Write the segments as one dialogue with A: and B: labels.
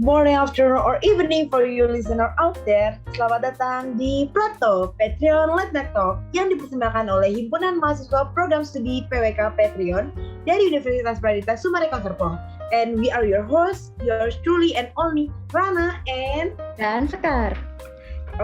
A: morning, afternoon, or evening for you listener out there. Selamat datang di Plato Patreon Late Night Talk yang dipersembahkan oleh Himpunan Mahasiswa Program Studi PWK Patreon dari Universitas Pradita Sumarekon Serpong. And we are your hosts, yours truly and only, Rana
B: dan Sekar.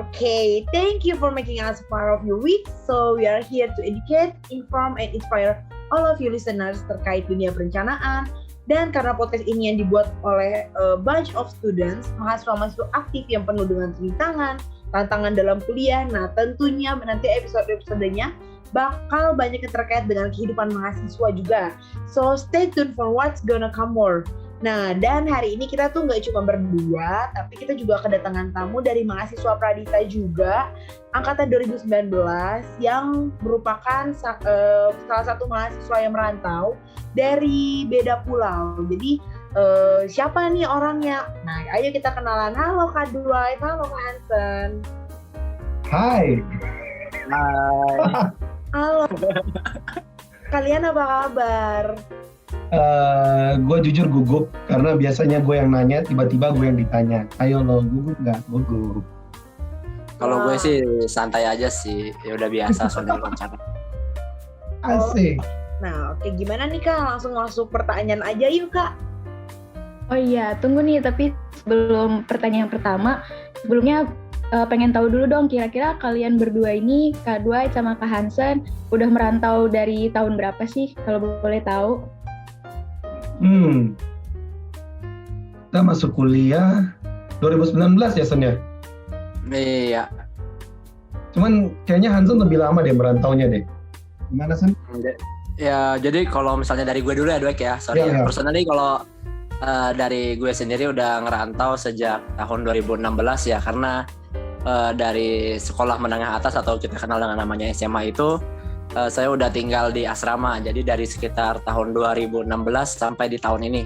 A: Okay, thank you for making us part of your week. So we are here to educate, inform, and inspire all of you listeners terkait dunia perencanaan. Dan karena podcast ini yang dibuat oleh a bunch of students, mahasiswa-mahasiswa aktif yang penuh dengan rintangan, tantangan dalam kuliah, nah tentunya nanti episode-episodenya bakal banyak yang terkait dengan kehidupan mahasiswa juga. So stay tuned for what's gonna come more. Nah, dan hari ini kita tuh nggak cuma berdua, tapi kita juga kedatangan tamu dari mahasiswa Pradita juga, angkatan 2019, yang merupakan salah satu mahasiswa yang merantau dari beda pulau. Jadi, siapa nih orangnya? Nah, ayo kita kenalan. Halo Kak Dwight, halo Kak Hansen.
C: Hai.
A: Halo. Kalian apa kabar?
C: Gue jujur gugup karena biasanya gue yang nanya, tiba-tiba gue yang ditanya. Ayo lo, gugup nggak? Gugup.
D: Kalau gue sih santai aja sih, ya udah biasa soalnya wawancara.
C: Asik.
A: Nah, oke, gimana nih Kak? Langsung masuk pertanyaan aja yuk Kak.
B: Oh iya, tunggu nih, tapi sebelum pertanyaan pertama, sebelumnya pengen tahu dulu dong, kira-kira kalian berdua ini, Kak Dwight sama Kak Hansen, udah merantau dari tahun berapa sih, kalau boleh tahu?
C: Kita masuk kuliah 2019 ya, Sen ya?
D: Iya.
C: Cuman kayaknya Hansen lebih lama deh merantaunya deh. Gimana, Sen?
D: Ya, jadi kalau misalnya dari gue dulu ya, Dwek ya. Sorry ya. Personally kalau dari gue sendiri udah ngerantau sejak tahun 2016 ya, karena dari sekolah menengah atas atau kita kenal dengan namanya SMA itu, saya udah tinggal di asrama. Jadi dari sekitar tahun 2016 sampai di tahun ini.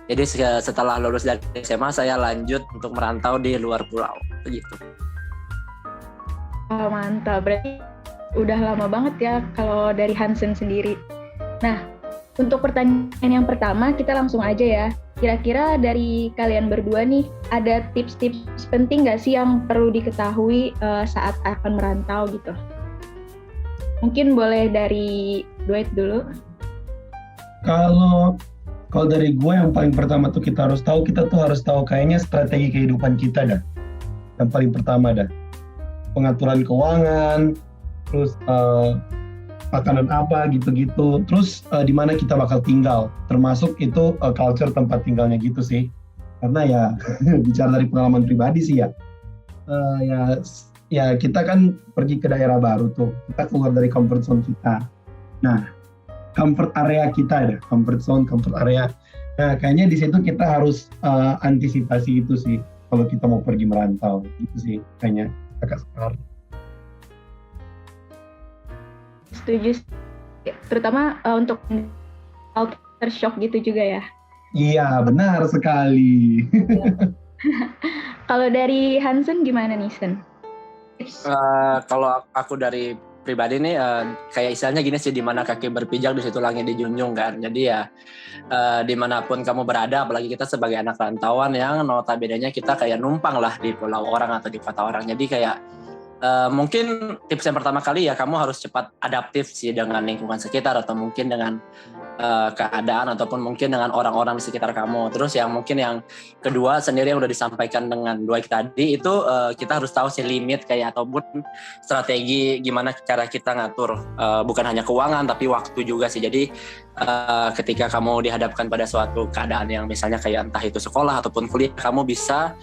D: Jadi setelah lulus dari SMA saya lanjut untuk merantau di luar pulau, begitu.
B: Oh, mantap, berarti udah lama banget ya kalau dari Hansen sendiri. Nah, untuk pertanyaan yang pertama kita langsung aja ya. Kira-kira dari kalian berdua nih, ada tips-tips penting nggak sih yang perlu diketahui saat akan merantau gitu? Mungkin boleh dari Dwight dulu.
C: Kalau dari gue yang paling pertama tuh kita harus tahu kayaknya strategi kehidupan kita dah. Yang paling pertama dah. Pengaturan keuangan, terus makanan apa gitu-gitu, terus di mana kita bakal tinggal, termasuk itu culture tempat tinggalnya gitu sih. Karena ya bicara dari pengalaman pribadi sih ya, ya kita kan pergi ke daerah baru tuh, kita keluar dari comfort zone kita. Nah, comfort area kita ada, comfort area. Nah, kayaknya di situ kita harus antisipasi itu sih kalau kita mau pergi merantau, gitu sih kayaknya agak sekar.
B: Setuju, terutama untuk culture shock gitu juga ya.
C: Iya, benar sekali.
B: Kalau dari Hansen gimana nih, Sen?
D: Kalau aku dari pribadi nih, kayak istilahnya gini sih, di mana kaki berpijak di situ langit dijunjung kan. Jadi ya dimanapun kamu berada, apalagi kita sebagai anak rantauan yang notabene-nya kita kayak numpang lah di pulau orang atau di kota orang. Jadi kayak mungkin tips yang pertama kali ya, kamu harus cepat adaptif sih dengan lingkungan sekitar, atau mungkin dengan keadaan, ataupun mungkin dengan orang-orang di sekitar kamu. Terus yang mungkin yang kedua sendiri yang udah disampaikan dengan Dwight tadi itu, kita harus tahu sih limit kayak ataupun strategi gimana cara kita ngatur bukan hanya keuangan tapi waktu juga sih. Jadi ketika kamu dihadapkan pada suatu keadaan yang misalnya kayak entah itu sekolah ataupun kuliah, kamu bisa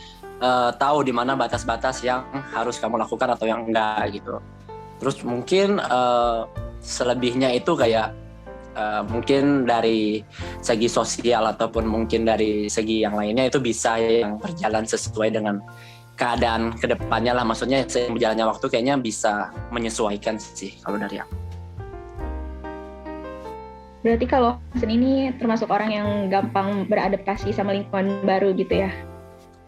D: tahu di mana batas-batas yang harus kamu lakukan atau yang enggak gitu. Terus mungkin selebihnya itu kayak mungkin dari segi sosial ataupun mungkin dari segi yang lainnya itu bisa yang berjalan sesuai dengan keadaan kedepannya lah. Maksudnya berjalannya waktu kayaknya bisa menyesuaikan sih kalau dari aku.
B: Berarti kalau Hansen ini termasuk orang yang gampang beradaptasi sama lingkungan baru gitu ya?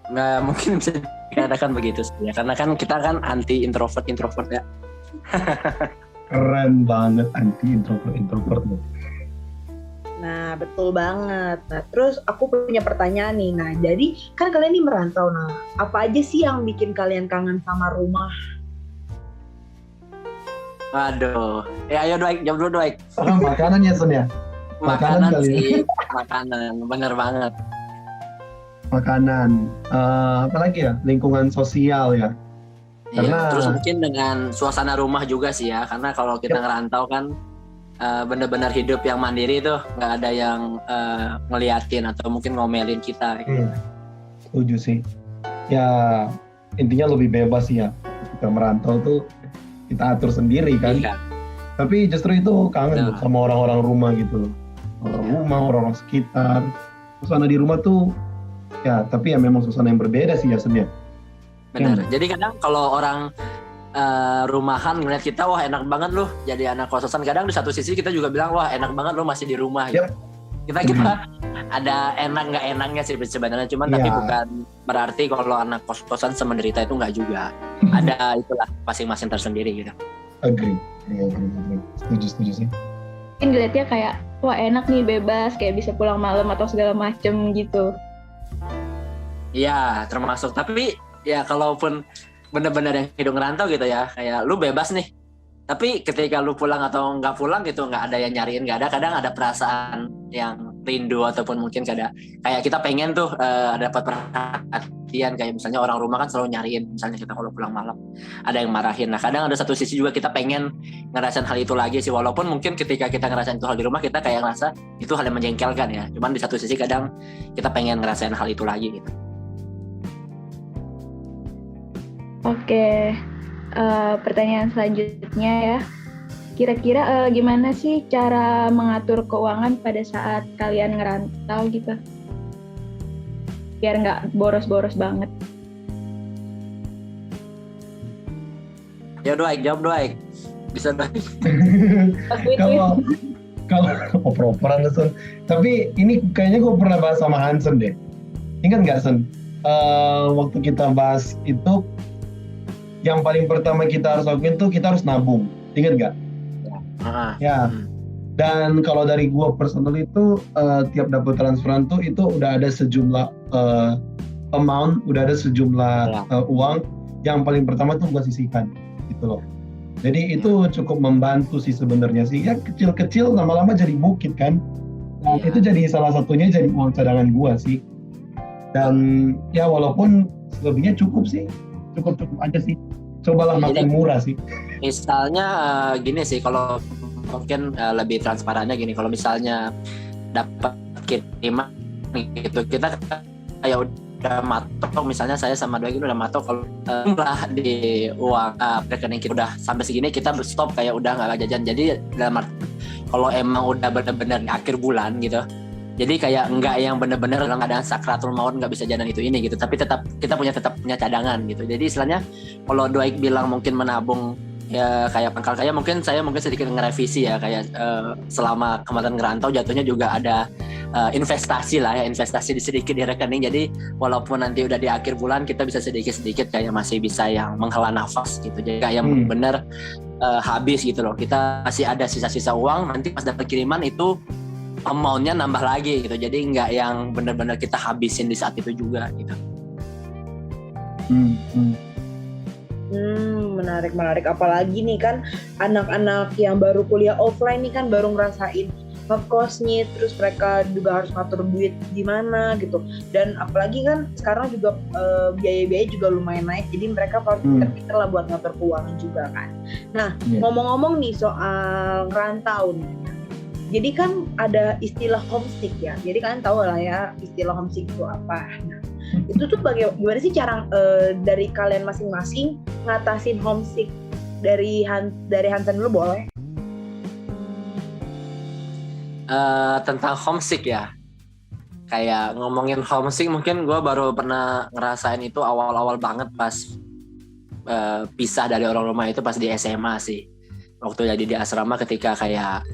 D: Nah, mungkin bisa dikatakan begitu sih ya, karena kan kita kan anti introvert ya.
C: Keren banget, anti introvert.
A: Nah, betul banget. Nah, terus aku punya pertanyaan nih. Nah, jadi kan kalian ini merantau. Nah, apa aja sih yang bikin kalian kangen sama rumah?
D: Waduh, ayo Dwight, jawab dulu Dwight.
C: Makanan ya Sun ya? Makanan kali
D: sih, makanan, bener banget.
C: Makanan, apalagi ya, lingkungan sosial ya.
D: Iya,
C: Karena-
D: terus mungkin dengan suasana rumah juga sih ya, karena kalau kita ngerantau kan bener-bener hidup yang mandiri tuh, nggak ada yang ngeliatin atau mungkin ngomelin kita.
C: Setuju sih. Ya intinya lebih bebas sih ya. Kita merantau tuh kita atur sendiri kan.
D: Iya.
C: Tapi justru itu kangen
D: Betul.
C: sama orang-orang rumah gitu loh. Orang rumah, orang-orang sekitar. Suasana di rumah tuh ya, tapi ya memang suasana yang berbeda sih ya Sun ya.
D: Benar. Jadi kadang kalau orang rumahan ngeliat kita, wah enak banget loh jadi anak kosan. Kadang di satu sisi kita juga bilang, wah enak banget lo masih di rumah. Gitu. Kita ada enak nggak enaknya sih sebenarnya. Cuman tapi
C: Iya.
D: bukan berarti kalau anak kos-kosan semenderita itu nggak juga. Ada itulah masing-masing tersendiri gitu.
C: Agree. Iya, setuju sih.
B: Mungkin dilihatnya kayak wah enak nih bebas, kayak bisa pulang malam atau segala macem gitu.
D: Iya, termasuk. Tapi ya kalaupun benar-benar yang hidup ngerantau gitu ya, kayak lu bebas nih. Tapi ketika lu pulang atau nggak pulang gitu, nggak ada yang nyariin, nggak ada. Kadang ada perasaan yang rindu ataupun mungkin kayak kita pengen tuh dapat perhatian. Kayak misalnya orang rumah kan selalu nyariin, misalnya kita kalau pulang malam ada yang marahin. Nah kadang ada satu sisi juga kita pengen ngerasain hal itu lagi sih. Walaupun mungkin ketika kita ngerasain itu hal di rumah kita kayak ngerasa itu hal yang menjengkelkan ya. Cuman di satu sisi kadang kita pengen ngerasain hal itu lagi gitu.
B: Oke, pertanyaan selanjutnya ya. Kira-kira gimana sih cara mengatur keuangan pada saat kalian ngerantau gitu? Biar nggak boros-boros banget.
D: Ya Dwight, jawab Dwight. Bisa Dwight.
C: Kalau oper-operan Sun. Tapi ini kayaknya gue pernah bahas sama Hansen deh. Ingat nggak Sun? Waktu kita bahas itu, yang paling pertama kita harus lakuin tuh kita harus nabung. Ingat nggak? Ya. Dan kalau dari gue personal itu tiap dapat transferan tuh itu udah ada sejumlah amount, udah ada sejumlah uang yang paling pertama tuh gue sisihkan gitu loh. Jadi itu cukup membantu sih sebenarnya sih. Ya kecil-kecil lama-lama jadi bukit kan. Nah, itu jadi salah satunya jadi uang cadangan gue sih. Dan ya walaupun selebihnya cukup sih, cukup aja sih. Cobalah makan murah sih.
D: Misalnya gini sih, kalau mungkin lebih transparannya gini, kalau misalnya dapat kiriman gitu, kita kayak udah matok, misalnya saya sama Doi udah matok kalau jumlah di uang rekening kita udah sampai segini, kita stop kayak udah nggak jajan. Jadi dalam arti kalau emang udah bener-bener akhir bulan gitu, jadi kayak enggak yang bener-bener dalam keadaan sakratul maut nggak bisa jalan itu ini gitu, tapi tetap kita punya cadangan gitu. Jadi istilahnya kalau Dwight bilang mungkin menabung ya kayak pangkal kaya, mungkin saya sedikit ngerevisi ya, kayak selama kemarin ngerantau jatuhnya juga ada investasi lah ya, investasi sedikit di rekening. Jadi walaupun nanti udah di akhir bulan kita bisa sedikit-sedikit kayak masih bisa yang menghela nafas gitu. Jadi kayak bener habis gitu loh. Kita masih ada sisa-sisa uang, nanti pas dapat kiriman itu amount-nya nambah lagi gitu. Jadi nggak yang benar-benar kita habisin di saat itu juga gitu.
A: Menarik. Apalagi nih kan anak-anak yang baru kuliah offline nih kan baru ngerasain ngekosnya, terus mereka juga harus ngatur duit gimana gitu. Dan apalagi kan sekarang juga biaya-biaya juga lumayan naik, jadi mereka harus pinter-pinter lah buat ngatur keuangan juga kan. Nah, ngomong-ngomong nih soal ngerantau nih. Jadi kan ada istilah homesick ya. Jadi kalian tahu lah ya istilah homesick itu apa. Nah, itu tuh gimana sih cara dari kalian masing-masing ngatasin homesick? Dari Hansen dulu boleh?
D: Tentang homesick ya. Kayak ngomongin homesick mungkin gue baru pernah ngerasain itu awal-awal banget pas pisah dari orang rumah itu pas di SMA sih. Waktu jadi di asrama ketika kayak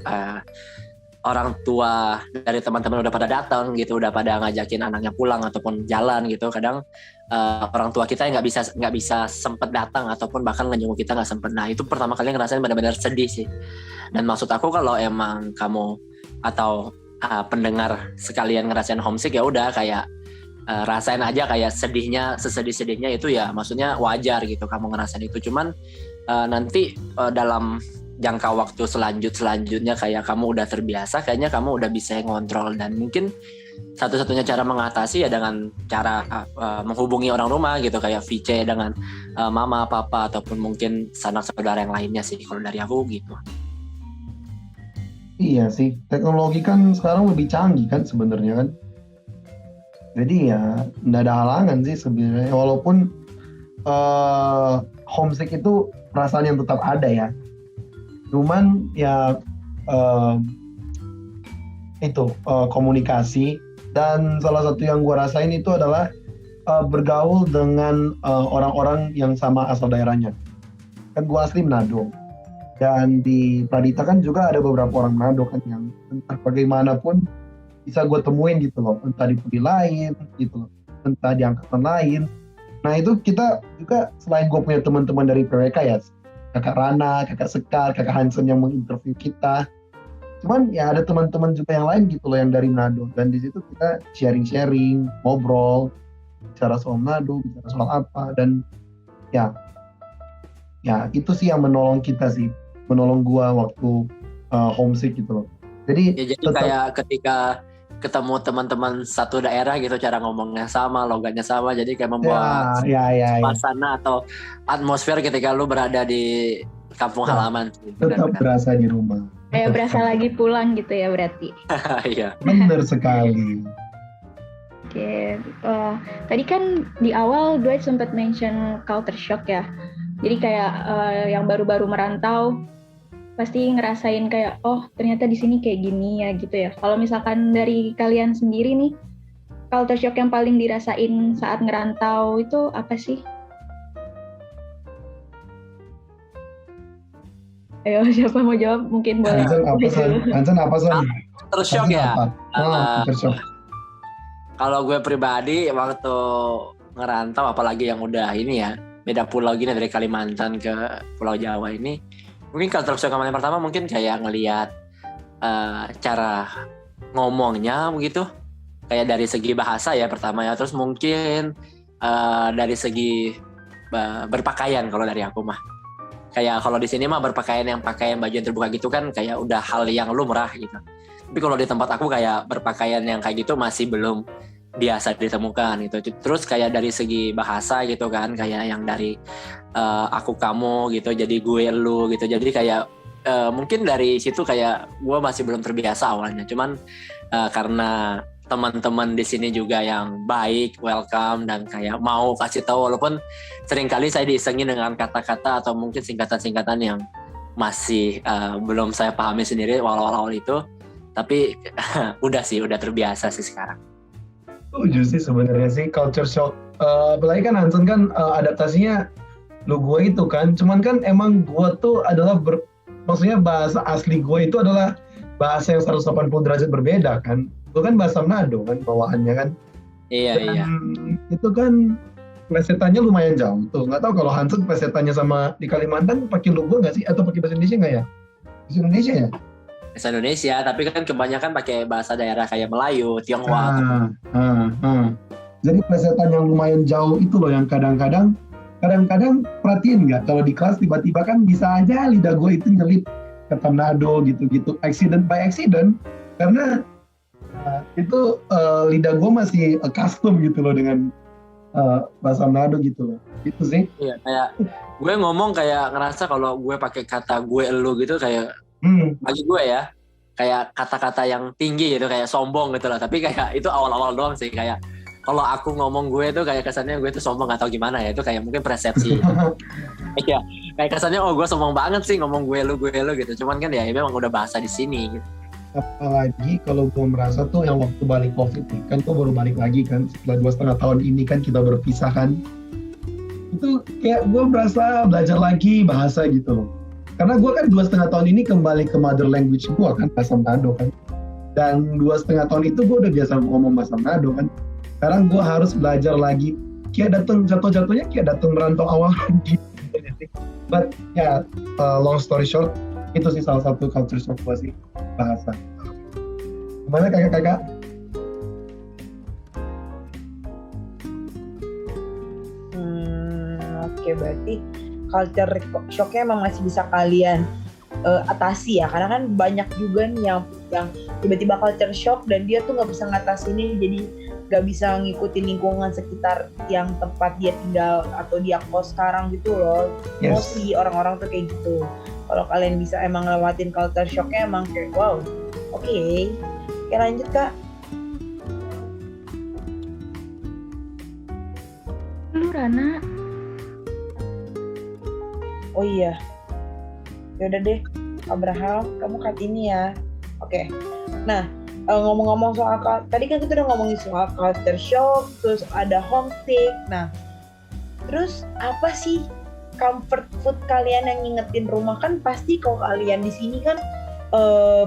D: orang tua dari teman-teman udah pada datang gitu, udah pada ngajakin anaknya pulang ataupun jalan gitu. Kadang orang tua kita nggak bisa sempet datang ataupun bahkan ngejenguk kita nggak sempet. Nah itu pertama kali ngerasain benar-benar sedih sih. Dan maksud aku kalau emang kamu atau pendengar sekalian ngerasain homesick, ya udah kayak rasain aja kayak sedihnya, sesedih-sedihnya itu ya maksudnya wajar gitu kamu ngerasain itu. Cuman nanti dalam jangka waktu selanjutnya kayak kamu udah terbiasa, kayaknya kamu udah bisa ngontrol, dan mungkin satu-satunya cara mengatasi ya dengan cara menghubungi orang rumah gitu, kayak VC dengan mama, papa, ataupun mungkin sanak saudara yang lainnya sih kalau dari aku gitu.
C: Iya sih, teknologi kan sekarang lebih canggih kan sebenarnya kan. Jadi ya nggak ada halangan sih sebenarnya, walaupun homesick itu perasaan yang tetap ada ya. Cuman ya komunikasi, dan salah satu yang gue rasain itu adalah bergaul dengan orang-orang yang sama asal daerahnya. Kan gue asli Manado, dan di Pradita kan juga ada beberapa orang Manado kan yang entah bagaimanapun bisa gue temuin gitu loh, entah di prodi lain gitu loh, entah di angkatan lain. Nah itu kita juga, selain gue punya teman-teman dari PWK ya, kakak Rana, kakak Sekar, kakak Hansen yang menginterview kita. Cuman ya ada teman-teman juga yang lain gitu loh yang dari Manado, dan di situ kita sharing-sharing, ngobrol, bicara soal Manado, bicara soal apa, dan ya itu sih yang menolong kita sih, menolong gua waktu homesick gitu loh. Jadi
D: kayak ketika ketemu teman-teman satu daerah gitu, cara ngomongnya sama, logatnya sama, jadi kayak membuat suasana atau atmosfer ketika lu berada di kampung halaman.
C: Tetap berasa di rumah.
B: Kayak berasa lagi pulang gitu ya berarti.
D: Iya.
C: Benar sekali.
B: Oke, tadi kan di awal Dwight sempat mention culture shock ya. Jadi kayak yang baru-baru merantau pasti ngerasain kayak, oh ternyata di sini kayak gini ya gitu ya. Kalau misalkan dari kalian sendiri nih, culture shock yang paling dirasain saat ngerantau itu apa sih? Ayo, siapa mau jawab? Mungkin boleh.
C: Hansen apa sih?
D: Culture shock ya?
C: Culture shock.
D: Kalau gue pribadi waktu ngerantau, apalagi yang udah ini ya, beda pulau gini dari Kalimantan ke Pulau Jawa ini, mungkin culture shock yang pertama mungkin kayak ngelihat cara ngomongnya begitu, kayak dari segi bahasa ya pertama ya, terus mungkin dari segi berpakaian. Kalau dari aku mah kayak kalau di sini mah berpakaian yang pakaian baju yang terbuka gitu kan kayak udah hal yang lumrah gitu. Tapi kalau di tempat aku kayak berpakaian yang kayak gitu masih belum biasa ditemukan gitu. Terus kayak dari segi bahasa gitu kan, kayak yang dari aku kamu gitu jadi gue lu gitu. Jadi kayak mungkin dari situ kayak gue masih belum terbiasa awalnya. Cuman karena teman-teman di sini juga yang baik, welcome, dan kayak mau kasih tahu, walaupun seringkali saya diisengin dengan kata-kata atau mungkin singkatan-singkatan yang masih belum saya pahami sendiri awal-awal itu. Tapi udah terbiasa sih sekarang.
C: Setuju sih sebenarnya sih culture shock. Apalagi kan Hansen kan adaptasinya lu gue itu kan. Cuman kan emang gue tuh adalah maksudnya bahasa asli gue itu adalah bahasa yang 180 derajat berbeda kan. Itu kan bahasa Manado kan bawaannya kan.
D: Iya.
C: Itu kan plesetannya lumayan jauh tuh. Nggak tahu kalau Hansen plesetannya sama di Kalimantan pakai lu gue nggak sih? Atau pakai bahasa Indonesia nggak ya? Bahasa Indonesia ya?
D: Bahasa Indonesia, tapi kan kebanyakan pakai bahasa daerah kayak Melayu, Tionghoa.
C: Jadi plesetan yang lumayan jauh itu loh yang kadang-kadang perhatiin nggak, kalau di kelas tiba-tiba kan bisa aja lidah gue itu nyelip kata Manado gitu-gitu, accident by accident, karena itu lidah gue masih custom gitu loh dengan bahasa Manado gitu loh, gitu sih.
D: Iya, kayak gue ngomong kayak ngerasa kalau gue pakai kata gue elu gitu kayak bagi gue ya kayak kata-kata yang tinggi gitu, kayak sombong gitu lah. Tapi kayak itu awal-awal doang sih, kayak kalau aku ngomong gue tuh kayak kesannya gue tuh sombong atau gimana ya, itu kayak mungkin persepsi. Iya, kayak kesannya oh gue sombong banget sih ngomong gue lu gitu. Cuman kan ya memang udah bahasa di sini gitu.
C: Apalagi kalau gue merasa tuh yang waktu balik COVID nih, kan gue baru balik lagi kan setelah 2,5 tahun ini kan kita berpisah kan, itu kayak gue merasa belajar lagi bahasa gitu loh. Karena gue kan 2,5 tahun ini kembali ke mother language gue kan, bahasa Manado kan. Dan 2,5 tahun itu gue udah biasa ngomong bahasa Manado kan. Sekarang gue harus belajar lagi. Kayak datang jatuh-jatuhnya kayak datang merantau awal lagi. But ya, long story short, itu sih salah satu culture shock gue sih, bahasa. Gimana kakak-kakak?
A: Oke, berarti culture shocknya emang masih bisa kalian atasi ya, karena kan banyak juga nih yang tiba-tiba culture shock dan dia tuh nggak bisa ngatasinnya, jadi nggak bisa ngikutin lingkungan sekitar yang tempat dia tinggal atau dia kos sekarang gitu loh.
C: Yes.
A: Mostly orang-orang tuh kayak gitu. Kalau kalian bisa emang lewatin culture shocknya emang kayak wow. Oke, lanjut Kak.
B: Lu Rana,
A: Oh iya, yaudah deh, Abraham, kamu cut ini ya. Oke. Nah, ngomong-ngomong soal tadi kan kita udah ngomongin soal culture shock, terus ada homesick. Nah, terus apa sih comfort food kalian yang ngingetin rumah? Kan pasti kalau kalian di sini kan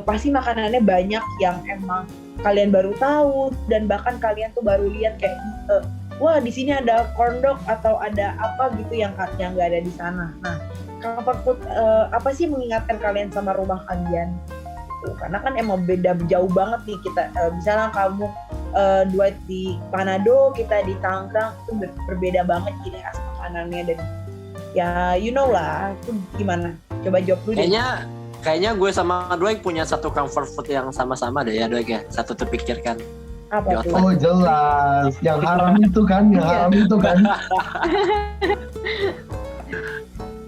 A: pasti makanannya banyak yang emang kalian baru tahu dan bahkan kalian tuh baru lihat kayak wah di sini ada corn dog atau ada apa gitu yang nggak ada di sana. Nah, comfort food apa sih mengingatkan kalian sama rumah kalian? Karena kan emang beda jauh banget nih kita. Misalnya kamu Dwight di Manado, kita di Tangerang, itu berbeda banget ciri khas makanannya dan ya you know lah. Itu gimana? Coba jawab dulu deh.
D: Kayaknya gue sama Dwight punya satu comfort food yang sama-sama deh ya Dwight ya. Satu terpikirkan.
A: Apa tuh?
C: Oh jelas, yang haram itu kan,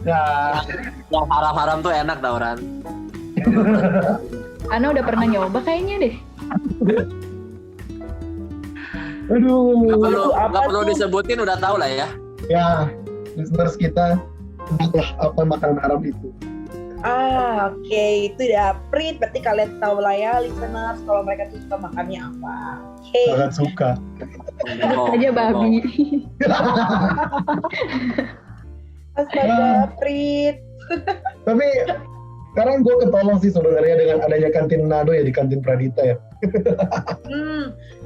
C: Ya.
D: Yang haram-haram tuh enak tau Ran.
B: Ana udah pernah nyoba kayaknya deh.
C: Aduh.
D: Gak perlu disebutin, udah tahu lah ya.
C: Ya, listeners kita apa makanan haram itu.
A: Oke, itu udah Prit, berarti kalian tahu lah ya listeners kalau mereka tuh suka makannya apa. Oke.
C: Sangat suka.
B: Aja babi.
A: Astaga, Prit.
C: Tapi sekarang gue ketolong sih sebenarnya dengan adanya kantin Manado ya, di kantin Pradita ya.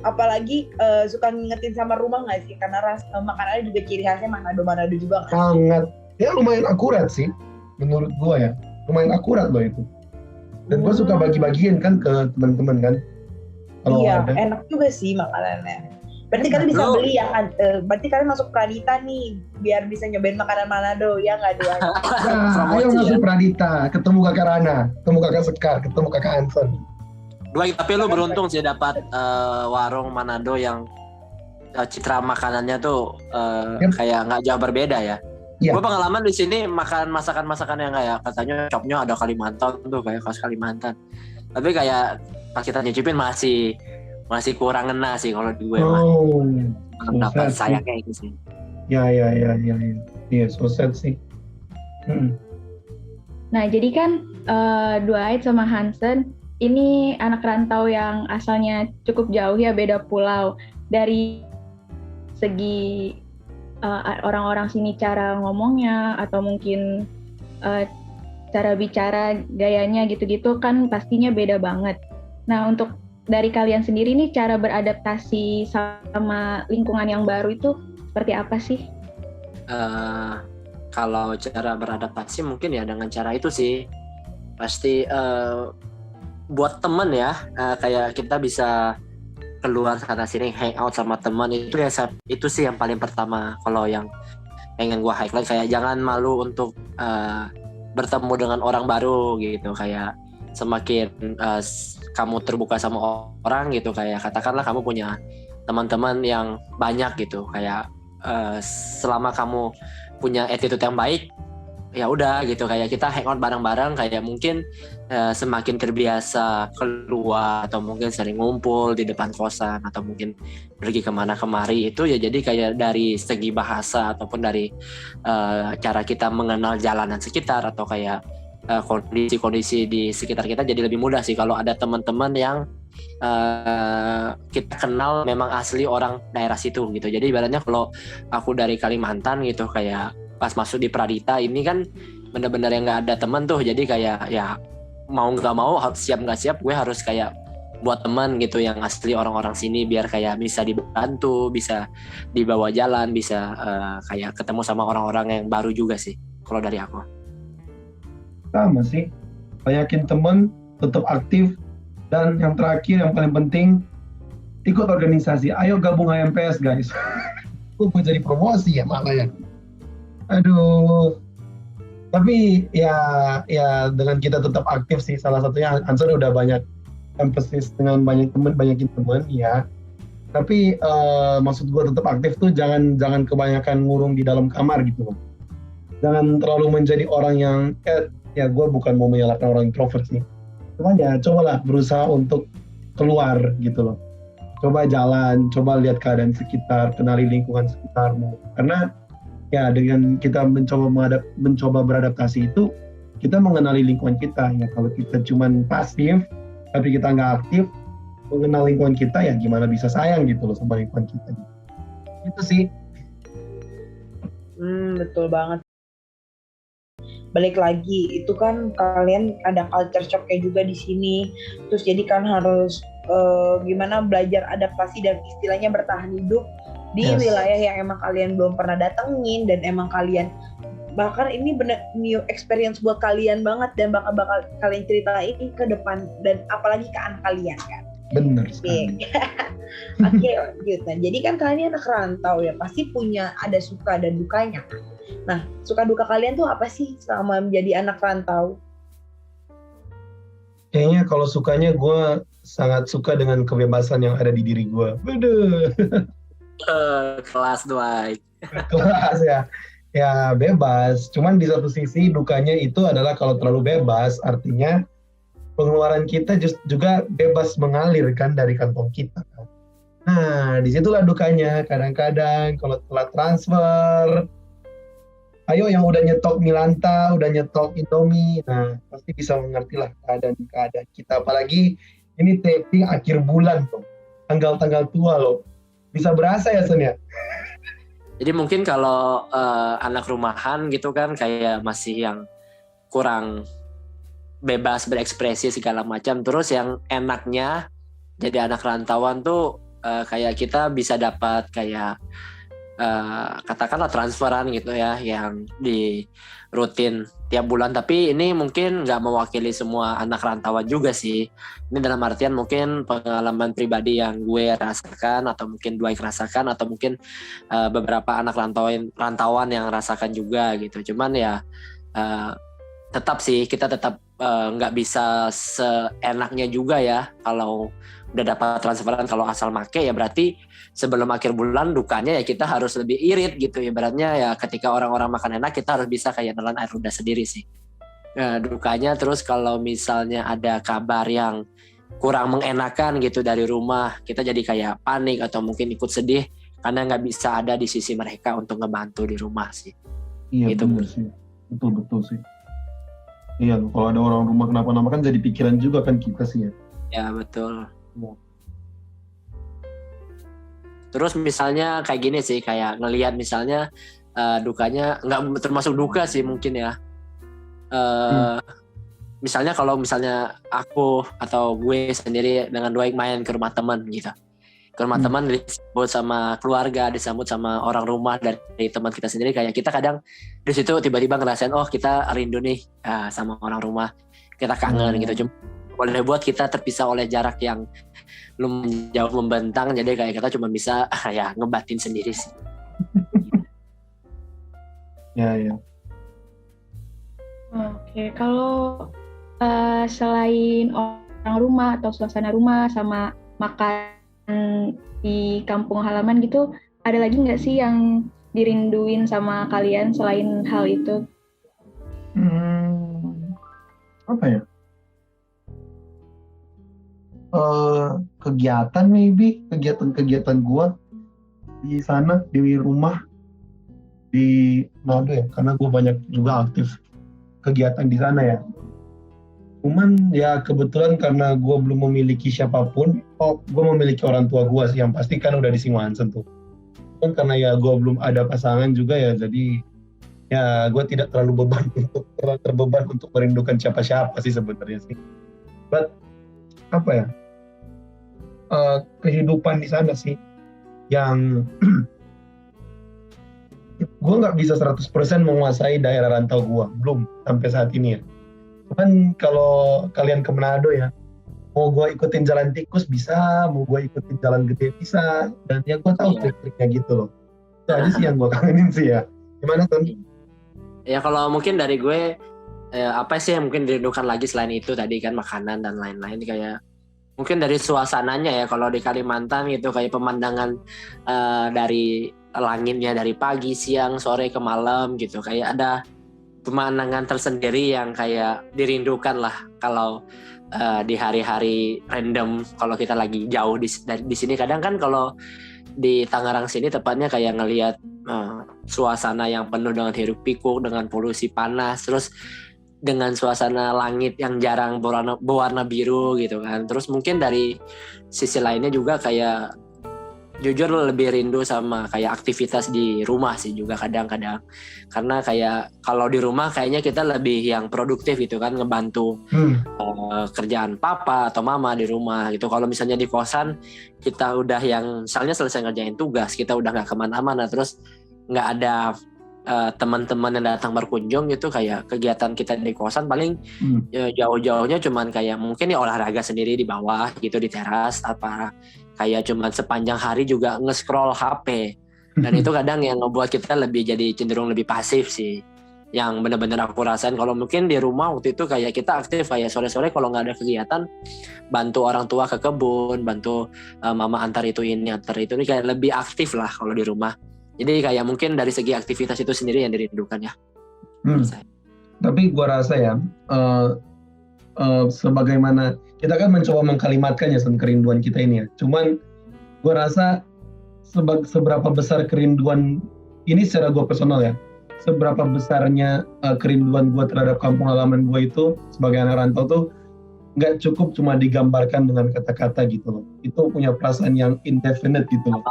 A: Apalagi suka ngingetin sama rumah nggak sih? Karena makanannya juga ciri khasnya Manado juga kan?
C: Sangat, ya lumayan akurat sih menurut gue ya. Lumayan akurat loh itu. Dan gue suka bagi-bagiin kan ke teman-teman kan. Kalau
A: iya,
C: ada.
A: enak juga sih makanannya. Berarti kalian bisa beli ya kan? Berarti kalian masuk Pradita nih biar bisa nyobain makanan Manado, ya nggak Dua?
C: Nah, ayo masuk Pradita, ketemu kakak Rana, ketemu kakak Sekar, ketemu kakak Anson.
D: Dwight, tapi lu beruntung sih dapat warung Manado yang citra makanannya tuh kayak nggak jauh berbeda ya.
C: Iya.
D: Gue pengalaman di sini makan masakan yang kayak katanya chopnya ada Kalimantan tuh kayak khas Kalimantan. Tapi kayak pas kita nyicipin masih kurang ngena sih kalau di gue mah. Dapat saya kayak gitu sih.
C: Ya. Iya, so sad sih.
B: Nah, jadi kan Dwight sama Hansen ini anak rantau yang asalnya cukup jauh ya, beda pulau. Dari segi orang-orang sini cara ngomongnya atau mungkin cara bicara gayanya gitu-gitu kan pastinya beda banget. Nah, untuk dari kalian sendiri nih cara beradaptasi sama lingkungan yang baru itu seperti apa sih?
D: Kalau cara beradaptasi mungkin ya dengan cara itu sih. Pasti buat temen ya, kayak kita bisa keluar sana sini hangout sama teman itu sih yang paling pertama. Kalau yang pengen gue highlight kayak jangan malu untuk bertemu dengan orang baru gitu. Kayak semakin kamu terbuka sama orang gitu, kayak katakanlah kamu punya teman-teman yang banyak gitu, kayak selama kamu punya attitude yang baik ya udah gitu, kayak kita hangout bareng-bareng, kayak mungkin semakin terbiasa keluar atau mungkin sering ngumpul di depan kosan atau mungkin pergi kemana kemari itu ya, jadi kayak dari segi bahasa ataupun dari cara kita mengenal jalanan sekitar atau kayak kondisi-kondisi di sekitar kita jadi lebih mudah sih kalau ada teman-teman yang kita kenal memang asli orang daerah situ gitu. Jadi ibaratnya kalau aku dari Kalimantan gitu, kayak pas masuk di Pradita ini kan bener-bener yang nggak ada teman tuh, jadi kayak ya mau nggak mau, siap nggak siap gue harus kayak buat teman gitu yang asli orang-orang sini biar kayak bisa dibantu, bisa dibawa jalan, bisa kayak ketemu sama orang-orang yang baru juga sih kalau dari aku.
C: Sama sih, banyakin teman, tetap aktif, Dan yang terakhir, yang paling penting, ikut organisasi. Ayo gabung HMPS guys. Gue mau jadi promosi ya malah ya. Aduh. Tapi ya dengan kita tetap aktif sih. Salah satunya Hanson udah banyak emphasis dengan banyakin teman ya. Tapi maksud gue tetap aktif tuh jangan kebanyakan ngurung di dalam kamar gitu loh. Jangan terlalu menjadi orang yang ya gue bukan mau menyalahkan orang introvert sih. Cuman ya cobalah berusaha untuk keluar gitu loh. Coba jalan, coba lihat keadaan sekitar, kenali lingkungan sekitarmu. Karena ya dengan kita mencoba beradaptasi itu, kita mengenali lingkungan kita. Ya kalau kita cuman pasif, tapi kita nggak aktif, mengenal lingkungan kita ya gimana bisa sayang gitu loh sama lingkungan kita. Itu sih.
A: Betul banget. Balik lagi, itu kan kalian ada culture shock-nya juga di sini. Terus jadi kan harus gimana belajar adaptasi dan istilahnya bertahan hidup di wilayah yang emang kalian belum pernah datengin, dan emang kalian bahkan ini bener new experience buat kalian banget, dan bakal kalian ceritain ke depan dan apalagi ke anak kalian kan.
C: Bener sekali.
A: Oke, lanjut. Nah, jadi kan kalian anak rantau ya, pasti punya ada suka dan dukanya. Nah, suka duka kalian tuh apa sih selama menjadi anak rantau?
C: Kayaknya kalau sukanya gue sangat suka dengan kebebasan yang ada di diri gue. Waduh.
D: Kelas 2.
C: Kelas ya. Ya bebas. Cuman di satu sisi dukanya itu adalah kalau terlalu bebas, artinya pengeluaran kita juga bebas mengalir kan dari kantong kita. Nah, disitulah dukanya. Kadang-kadang kalau telat transfer, ayo yang udah nyetok Milanta, udah nyetok Indomie, nah pasti bisa mengerti lah keadaan kita. Apalagi ini taping akhir bulan tuh, tanggal-tanggal tua loh. Bisa berasa ya Sen ya?
D: Jadi mungkin kalau anak rumahan gitu kan kayak masih yang kurang bebas berekspresi segala macam. Terus yang enaknya jadi anak rantauan tuh kayak kita bisa dapat kayak katakanlah transferan gitu ya yang di rutin tiap bulan. Tapi ini mungkin nggak mewakili semua anak rantauan juga sih. Ini dalam artian mungkin pengalaman pribadi yang gue rasakan, atau mungkin Dwight rasakan, atau mungkin beberapa anak rantauan yang rasakan juga gitu. Cuman ya tetap sih kita tetap nggak bisa seenaknya juga ya. Kalau udah dapat transferan, kalau asal make ya berarti sebelum akhir bulan dukanya ya kita harus lebih irit gitu. Ibaratnya ya ketika orang-orang makan enak kita harus bisa kayak nelan air ludah sendiri sih. Nah, dukanya terus kalau misalnya ada kabar yang kurang mengenakan gitu dari rumah, kita jadi kayak panik atau mungkin ikut sedih karena nggak bisa ada di sisi mereka untuk ngebantu di rumah sih.
C: Iya
D: gitu.
C: benar sih, betul sih. Iya, kalau ada orang rumah kenapa-napa kan jadi pikiran juga kan kita sih ya.
D: Ya betul.
C: Ya.
D: Terus misalnya kayak gini sih, kayak ngelihat misalnya dukanya, nggak termasuk duka sih mungkin ya. Misalnya kalau misalnya aku atau gue sendiri dengan Dwight main ke rumah teman gitu. Ke rumah teman disambut sama keluarga, disambut sama orang rumah dari teman kita sendiri, kayak kita kadang di situ tiba-tiba ngerasain oh kita rindu nih sama orang rumah, kita kangen gitu. Cuma boleh buat kita terpisah oleh jarak yang jauh membentang, jadi kayak kita cuma bisa ya ngebatin sendiri sih.
C: Ya.
B: Oke, kalau selain orang rumah atau suasana rumah sama makan di kampung halaman gitu, ada lagi nggak sih yang dirinduin sama kalian selain hal itu?
C: Apa ya? Kegiatan maybe, kegiatan gua di sana di rumah di Manado ya, karena gua banyak juga aktif kegiatan di sana ya. Cuman ya kebetulan karena gue belum memiliki siapapun, gue memiliki orang tua gue sih, yang pasti kan udah di Singoansen tuh. Kan karena ya gue belum ada pasangan juga ya, jadi ya gue tidak terlalu terbeban untuk merindukan siapa-siapa sih sebenarnya sih. But apa ya, kehidupan di sana sih yang gue nggak bisa 100% menguasai daerah rantau gue, belum sampai saat ini ya. Cuman kalau kalian ke Manado ya, Mau gue ikutin jalan tikus bisa, mau gue ikutin jalan gede bisa, dan ya gue tahu
D: Iya.
C: trik-triknya gitu loh. Itu aja sih yang gue kangenin sih ya. Gimana Ton?
D: Ya kalau mungkin dari gue apa sih yang mungkin dirindukan lagi selain itu tadi kan makanan dan lain-lain, kayak mungkin dari suasananya ya. Kalau di Kalimantan gitu kayak pemandangan dari langitnya dari pagi, siang, sore ke malam gitu, kayak ada pemandangan tersendiri yang kayak dirindukan lah kalau di hari-hari random kalau kita lagi jauh di sini. Kadang kan kalau di Tangerang sini tepatnya kayak ngelihat suasana yang penuh dengan hiruk pikuk, dengan polusi panas, terus dengan suasana langit yang jarang berwarna biru gitu kan. Terus mungkin dari sisi lainnya juga kayak jujur lebih rindu sama kayak aktivitas di rumah sih juga kadang-kadang, karena kayak kalau di rumah kayaknya kita lebih yang produktif gitu kan, ngebantu kerjaan papa atau mama di rumah gitu. Kalau misalnya di kosan kita udah yang misalnya selesai ngerjain tugas, kita udah nggak kemana-mana, terus nggak ada teman-teman yang datang berkunjung gitu, kayak kegiatan kita di kosan paling jauh-jauhnya cuman kayak mungkin ya olahraga sendiri di bawah gitu di teras, apa kayak cuman sepanjang hari juga nge-scroll HP. Dan itu kadang yang ngebuat kita lebih jadi cenderung lebih pasif sih, yang benar-benar aku rasain. Kalau mungkin di rumah waktu itu kayak kita aktif, kayak sore-sore kalau nggak ada kegiatan bantu orang tua ke kebun, bantu mama antar itu ini antar itu ini, kayak lebih aktif lah kalau di rumah. Jadi kayak mungkin dari segi aktivitas itu sendiri yang dirindukan ya.
C: Tapi gue rasa ya, sebagaimana kita kan mencoba mengkalimatkan ya kerinduan kita ini ya. Cuman gue rasa seberapa besar kerinduan ini secara gue personal ya, seberapa besarnya kerinduan gue terhadap kampung halaman gue itu sebagai anak rantau tuh nggak cukup cuma digambarkan dengan kata-kata gitu loh. Itu punya perasaan yang indefinite gitu loh.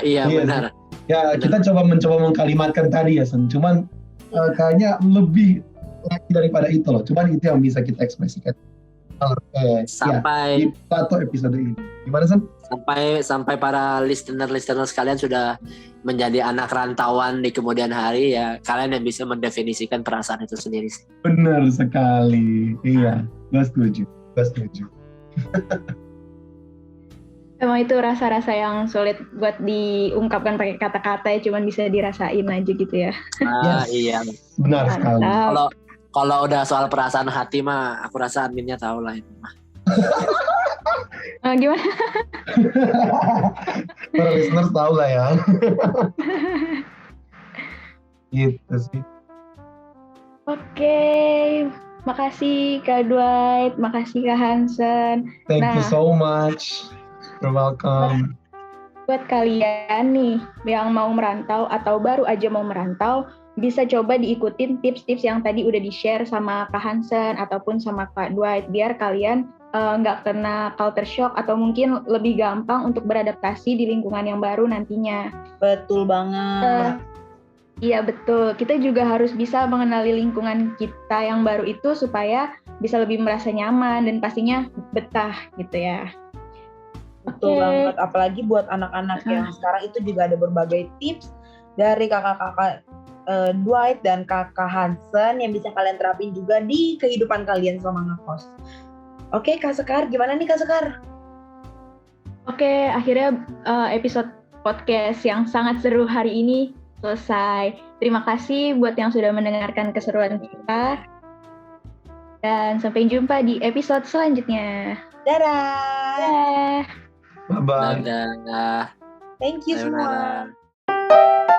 D: Iya benar.
C: Ya kita mencoba mengkalimatkan tadi ya Sen. Cuman kayaknya lebih lagi daripada itu loh. Cuman itu yang bisa kita ekspresikan.
D: Sampai
C: di Plato episode ini. Gimana Sen?
D: Sampai para listener sekalian sudah menjadi anak rantauan di kemudian hari ya, kalian yang bisa mendefinisikan perasaan itu sendiri sih.
C: Benar sekali. Iya, gue setuju.
B: Emang itu rasa-rasa yang sulit buat diungkapkan pakai kata-kata ya, cuman bisa dirasain aja gitu ya.
D: Iya.
C: Benar sekali.
D: Kalau udah soal perasaan hati mah, aku rasa adminnya tahu lah itu mah.
B: Gimana?
C: Para listeners tahu lah ya. Gitu sih.
B: Oke, makasih Kak Dwight, makasih Kak Hansen.
C: Thank you so much. You're welcome.
B: Buat kalian nih yang mau merantau atau baru aja mau merantau, bisa coba diikutin tips-tips yang tadi udah di-share sama Kak Hansen ataupun sama Kak Dwight, biar kalian nggak kena culture shock atau mungkin lebih gampang untuk beradaptasi di lingkungan yang baru nantinya.
A: Betul banget.
B: Iya betul, kita juga harus bisa mengenali lingkungan kita yang baru itu supaya bisa lebih merasa nyaman dan pastinya betah gitu ya.
A: Betul banget, apalagi buat anak-anak yang sekarang itu juga ada berbagai tips dari kakak-kakak Dwight dan kakak Hansen yang bisa kalian terapin juga di kehidupan kalian selama ngekos. Oke Kak Sekar, gimana nih Kak Sekar?
B: Oke, akhirnya episode podcast yang sangat seru hari ini selesai. Terima kasih buat yang sudah mendengarkan keseruan kita. Dan sampai jumpa di episode selanjutnya.
A: Dadah!
C: Bye-bye.
D: Dadah.
A: Thank you semua.
D: Sayonara.